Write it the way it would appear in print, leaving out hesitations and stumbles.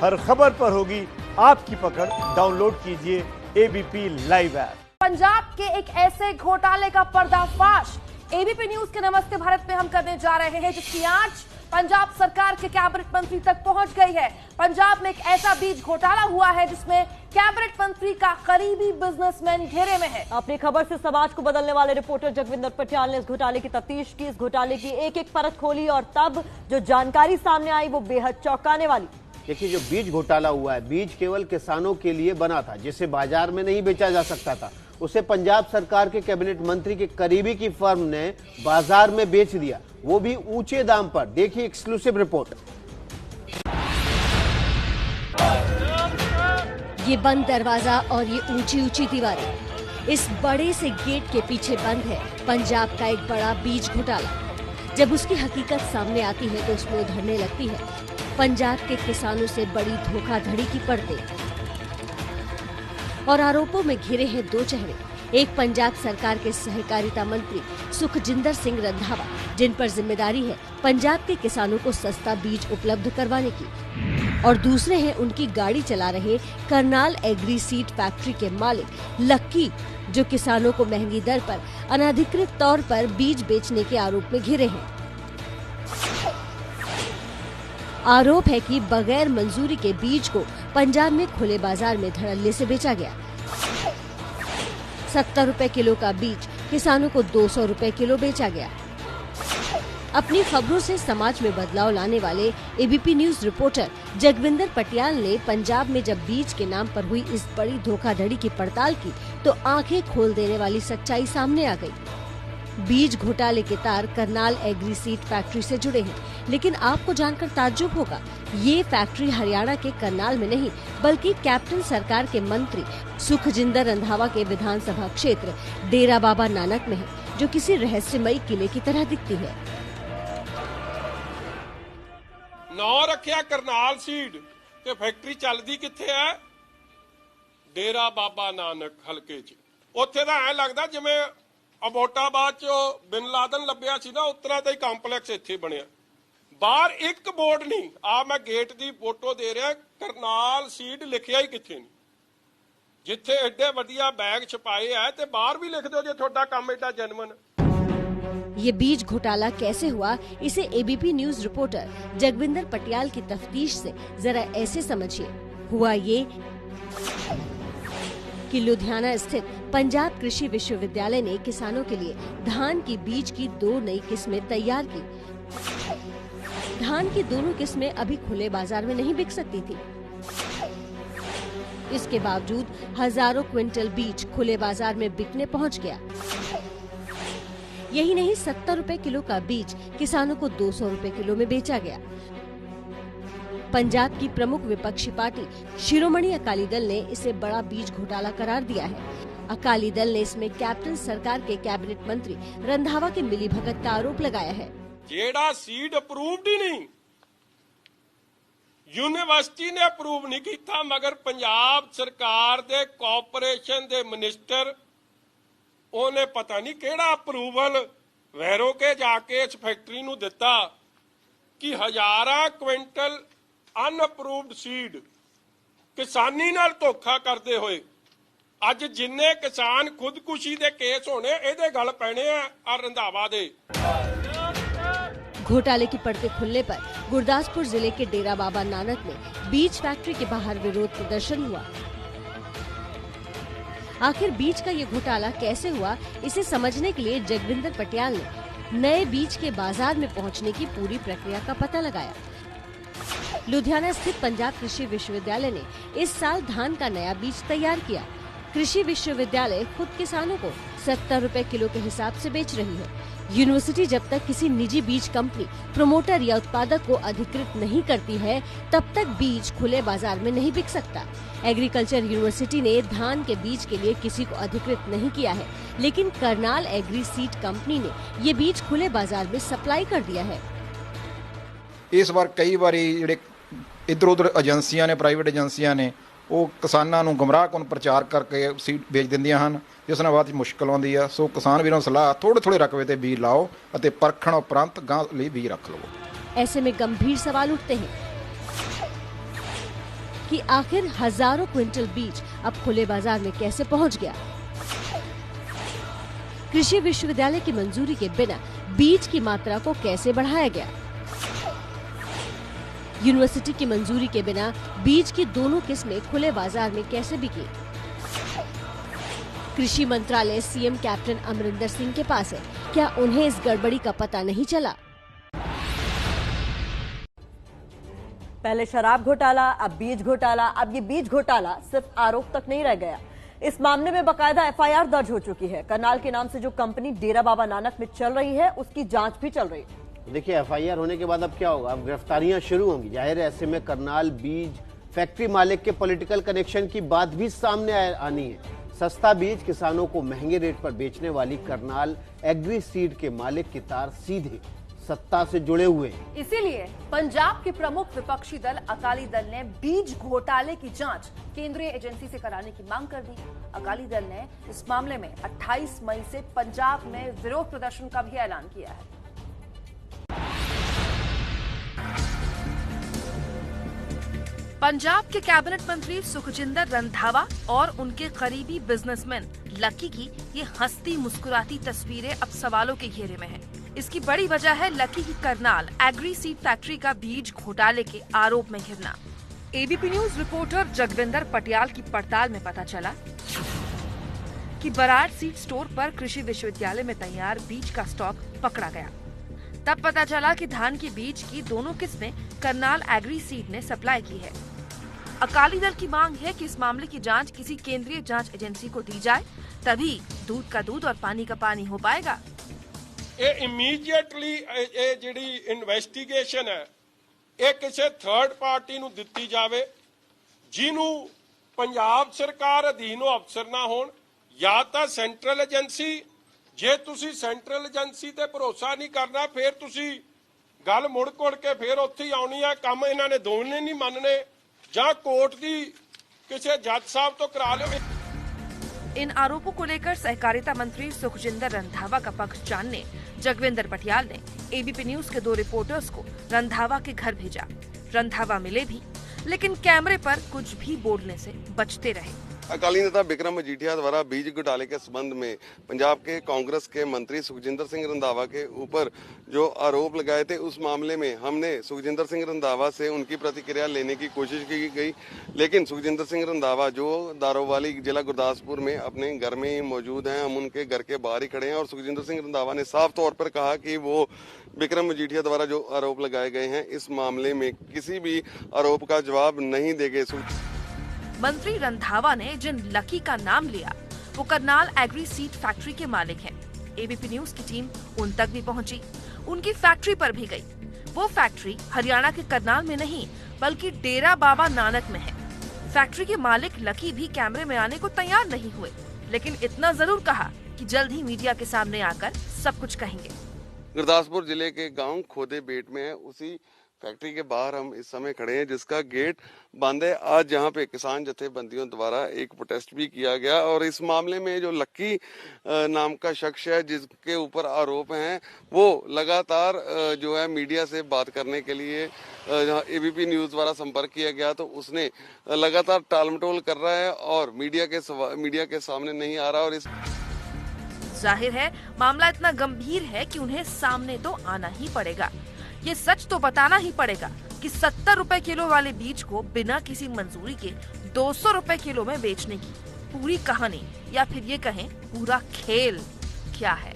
हर खबर पर होगी आपकी पकड़। डाउनलोड कीजिए एबीपी लाइव ऐप। पंजाब के एक ऐसे घोटाले का पर्दाफाश एबीपी न्यूज के नमस्ते भारत में हम करने जा रहे हैं, जिसकी आंच पंजाब सरकार के कैबिनेट मंत्री तक पहुंच गई है। पंजाब में एक ऐसा बीज घोटाला हुआ है जिसमें कैबिनेट मंत्री का करीबी बिजनेसमैन घेरे में है। अपनी खबर से समाज को बदलने वाले रिपोर्टर जगविंदर पटियाल ने इस घोटाले की तफ्तीश की, इस घोटाले की एक एक परत खोली और तब जो जानकारी सामने आई वो बेहद चौंकाने वाली। देखिए, जो बीज घोटाला हुआ है, बीज केवल किसानों के लिए बना था, जिसे बाजार में नहीं बेचा जा सकता था। उसे पंजाब सरकार के कैबिनेट मंत्री के करीबी की फर्म ने बाजार में बेच दिया, वो भी ऊंचे दाम पर। देखिए एक्सक्लूसिव रिपोर्ट। ये बंद दरवाजा और ये ऊंची ऊंची दीवारें, इस बड़े से गेट के पीछे बंद है पंजाब का एक बड़ा बीज घोटाला। जब उसकी हकीकत सामने आती है तो उसमें उधरने लगती है पंजाब के किसानों से बड़ी धोखाधड़ी की परतें। और आरोपों में घिरे हैं दो चेहरे, एक पंजाब सरकार के सहकारिता मंत्री सुखजिंदर सिंह रंधावा, जिन पर जिम्मेदारी है पंजाब के किसानों को सस्ता बीज उपलब्ध करवाने की, और दूसरे हैं उनकी गाड़ी चला रहे करनाल एग्री सीड फैक्ट्री के मालिक लक्की, जो किसानों को महंगी दर पर अनधिकृत तौर पर बीज बेचने के आरोप में घिरे हैं। आरोप है कि बगैर मंजूरी के बीज को पंजाब में खुले बाजार में धड़ल्ले से बेचा गया। 70 रुपए किलो का बीज किसानों को 200 रुपए किलो बेचा गया। अपनी खबरों से समाज में बदलाव लाने वाले ABP news reporter Jagvinder Patial ने पंजाब में जब बीज के नाम पर हुई इस बड़ी धोखाधड़ी की पड़ताल की तो आंखें खोल देने वाली सच्चाई सामने आ गई। बीज घोटाले के तार करनाल एग्री सीड फैक्ट्री से जुड़े हैं, लेकिन आपको जानकर ताज्जुब होगा, ये फैक्ट्री हरियाणा के करनाल में नहीं बल्कि कैप्टन सरकार के मंत्री सुखजिंदर रंधावा के विधानसभा क्षेत्र डेरा बाबा नानक में है, जो किसी रहस्यमयी किले की तरह दिखती है। नौ रखिया करनाल सीड ते फैक्ट्री चलदी किथे है? डेरा बाबा नानक हलके च। उत्थे दा ऐ लगदा जिवें अबोटाबाद चो बिन लादन लभ्या सी ना, उतना दा ही कंपलैक्स इत्थे बनया। बाहर एक बोर्ड नहीं, आ मैं गेट दी फोटो दे रहा, करनाल सीड लिखिया ही किथे नहीं। जिथे एडे वधिया बैग छपाए है ते बाहर भी लिख दो जे थोड़ा काम एडा जेन्युइन। ये बीज घोटाला कैसे हुआ, इसे ABP news reporter Jagvinder Patial की तफ्तीश से जरा ऐसे समझिए। हुआ ये कि लुधियाना स्थित पंजाब कृषि विश्वविद्यालय ने किसानों के लिए धान की बीज की 2 नई किस्में तैयार की। धान की दोनों किस्में अभी खुले बाजार में नहीं बिक सकती थी। इसके बावजूद हजारों क्विंटल बीज खुले बाजार में बिकने पहुंच गया। यही नहीं, 70 रुपए किलो का बीज किसानों को 200 रुपए किलो में बेचा गया। पंजाब की प्रमुख विपक्षी पार्टी शिरोमणि अकाली दल ने इसे बड़ा बीज घोटाला करार दिया है। अकाली दल ने इसमें कैप्टन सरकार के कैबिनेट मंत्री रंधावा के मिलीभगत का आरोप लगाया है। जेड़ा सीड अप्रूव्ड ही नहीं, यूनिवर्सिटी ने अप्रूव नहीं किया, मगर पंजाब सरकार दे कॉर्पोरेशन दे मिनिस्टर ओने पता नहीं केड़ा अप्रूवल वैरो के जाके इस फैक्ट्री नूं दिता कि हजारां क्विंटल अनअप्रूव्ड सीड किसानी नाल धोखा करते हुए अज जिन्ने किसान खुदकुशी दे केस होने इहदे गल पैणे आ रंधावा दे। घोटाले की परतें खुलने पर गुरदासपुर जिले के डेरा बाबा नानक में बीज फैक्ट्री के बाहर विरोध प्रदर्शन हुआ। आखिर बीज का ये घोटाला कैसे हुआ, इसे समझने के लिए जगविंदर पटियाल ने नए बीज के बाजार में पहुंचने की पूरी प्रक्रिया का पता लगाया। लुधियाना स्थित पंजाब कृषि विश्वविद्यालय ने इस साल धान का नया बीज तैयार किया। कृषि विश्वविद्यालय खुद किसानों को 70 रुपए किलो के हिसाब से बेच रही है। यूनिवर्सिटी जब तक किसी निजी बीज कंपनी, प्रमोटर या उत्पादक को अधिकृत नहीं करती है, तब तक बीज खुले बाजार में नहीं बिक सकता। एग्रीकल्चर यूनिवर्सिटी ने धान के बीज के लिए किसी को अधिकृत नहीं किया है, लेकिन करनाल एग्री सीड कंपनी ने ये बीज खुले बाजार में सप्लाई कर दिया है। इस बार कई बारी ਜਿਹੜੇ इधर उधर एजेंसियां ने, प्राइवेट एजेंसियां ने, ਉਹ ਕਿਸਾਨਾਂ ਨੂੰ ਗੁੰਮਰਾਹ ਕਰਨ ਪ੍ਰਚਾਰ ਕਰਕੇ ਸੀਡ ਵੇਚ ਦਿੰਦੀਆਂ ਹਨ, ਜਿਸ ਨਾਲ ਬਾਅਦ ਮੁਸ਼ਕਲ ਆਉਂਦੀ ਆ। ਸੋ ਕਿਸਾਨ ਵੀਰਾਂ ਨੂੰ ਸਲਾਹ ਥੋੜੇ ਰਕਬੇ ਤੇ ਬੀਜ ਲਾਓ ਅਤੇ ਪਰਖਣ ਉਪਰੰਤ ਗਾਂ ਲਈ ਬੀਜ ਰੱਖ ਲਵੋ। ऐसे में गंभीर सवाल उठते हैं, कि आखिर हजारों क्विंटल बीज अब खुले बाजार में कैसे पहुंच गया। कृषि विश्वविद्यालय की मंजूरी के बिना बीज की मात्रा को कैसे बढ़ाया गया। यूनिवर्सिटी की मंजूरी के बिना बीज की दोनों किस्में खुले बाजार में कैसे बिकी। कृषि मंत्रालय सीएम कैप्टन अमरिंदर सिंह के पास है, क्या उन्हें इस गड़बड़ी का पता नहीं चला। पहले शराब घोटाला, अब बीज घोटाला। अब ये बीज घोटाला सिर्फ आरोप तक नहीं रह गया, इस मामले में बकायदा एफआईआर दर्ज हो चुकी है। करनाल के नाम से जो कंपनी डेरा बाबा नानक में चल रही है, उसकी जांच भी चल रही है। देखिए, एफआईआर होने के बाद अब क्या होगा, अब गिरफ्तारियां शुरू होंगी। जाहिर है ऐसे में करनाल बीज फैक्ट्री मालिक के पॉलिटिकल कनेक्शन की बात भी सामने आनी है। सस्ता बीज किसानों को महंगे रेट पर बेचने वाली करनाल एग्री सीड के मालिक के तार सीधे सत्ता से जुड़े हुए हैं। इसीलिए पंजाब के प्रमुख विपक्षी दल अकाली दल ने बीज घोटाले की जांच केंद्रीय एजेंसी से कराने की मांग कर दी। अकाली दल ने इस मामले में 28 मई से पंजाब में विरोध प्रदर्शन का भी ऐलान किया है। पंजाब के कैबिनेट मंत्री सुखजिंदर रंधावा और उनके करीबी बिजनेसमैन लकी की ये हंसती मुस्कुराती तस्वीरें अब सवालों के घेरे में हैं। इसकी बड़ी वजह है लकी की करनाल एग्री सीड फैक्ट्री का बीज घोटाले के आरोप में घिरना। ABP news reporter Jagvinder Patial की पड़ताल में पता चला कि बराड़ सीड स्टोर पर कृषि विश्वविद्यालय में तैयार बीज का स्टॉक पकड़ा गया। तब पता चला कि धान के बीज की दोनों किस्में करनाल एग्री सीड ने सप्लाई की है। अकाली दल की मांग है कि इस मामले की जांच किसी केंद्रीय जांच एजेंसी को दी जाए, तभी दूध का दूध और पानी का पानी हो पाएगा। ये इमीडिएटली ये जिहड़ी इन्वेस्टिगेशन है ये किसी थर्ड पार्टी नूं दित्ती जावे जिन्हों पंजाब सरकार अधीनों अफसर ना होण, या तां सेंट्रल एजेंसी। जे तुसी सेंट्रल एजेंसी ते भरोसा नहीं करना फिर तुसी गल मुड़ कुड़ के फिर उत्थे ही आउणी है। काम इन्हां ने दोने नहीं मनने, जां कोर्ट दी किसी जज साहब तो करा लो। इन आरोपों को लेकर सहकारिता मंत्री सुखजिंदर रंधावा का पक्ष जानने जगविंदर पटियाल ने एबीपी न्यूज के 2 रिपोर्टर्स को रंधावा के घर भेजा। रंधावा मिले भी, लेकिन कैमरे पर कुछ भी बोलने से बचते रहे। अकाली नेता बिक्रम मजीठिया द्वारा बीज घोटाले के संबंध में पंजाब के कांग्रेस के मंत्री सुखजिंदर सिंह रंधावा के ऊपर जो आरोप लगाए थे, उस मामले में हमने सुखजिंदर सिंह रंधावा से उनकी प्रतिक्रिया लेने की कोशिश की गई, लेकिन सुखजिंदर सिंह रंधावा जो दारोवाली जिला गुरदासपुर में अपने घर में ही मौजूद हैं, हम उनके घर के बाहर ही खड़े हैं और सुखजिंदर सिंह रंधावा ने साफ तौर पर कहा कि वो बिक्रम मजीठिया द्वारा जो आरोप लगाए गए हैं इस मामले में किसी भी आरोप का जवाब नहीं देंगे। मंत्री रंधावा ने जिन लकी का नाम लिया वो करनाल एग्री सीड फैक्ट्री के मालिक हैं। एबीपी न्यूज की टीम उन तक भी पहुंची, उनकी फैक्ट्री पर भी गई। वो फैक्ट्री हरियाणा के करनाल में नहीं बल्कि डेरा बाबा नानक में है। फैक्ट्री के मालिक लकी भी कैमरे में आने को तैयार नहीं हुए, लेकिन इतना जरूर कहा कि जल्द ही मीडिया के सामने आकर सब कुछ कहेंगे। गुरदासपुर जिले के गांव खोदे बेट में है, उसी फैक्ट्री के बाहर हम इस समय खड़े हैं जिसका गेट बंद है। आज यहाँ पे किसान जथेबंदियों द्वारा एक प्रोटेस्ट भी किया गया और इस मामले में जो लक्की नाम का शख्स है जिसके ऊपर आरोप हैं, वो लगातार जो है मीडिया से बात करने के लिए एबीपी न्यूज द्वारा संपर्क किया गया तो उसने लगातार टालमटोल कर रहा है और मीडिया के सामने नहीं आ रहा। और इस जाहिर है मामला इतना गंभीर है कि उन्हें सामने तो आना ही पड़ेगा। ये सच तो बताना ही पड़ेगा कि 70 रुपए किलो वाले बीज को बिना किसी मंजूरी के 200 रुपए किलो में बेचने की पूरी कहानी या फिर ये कहें पूरा खेल क्या है।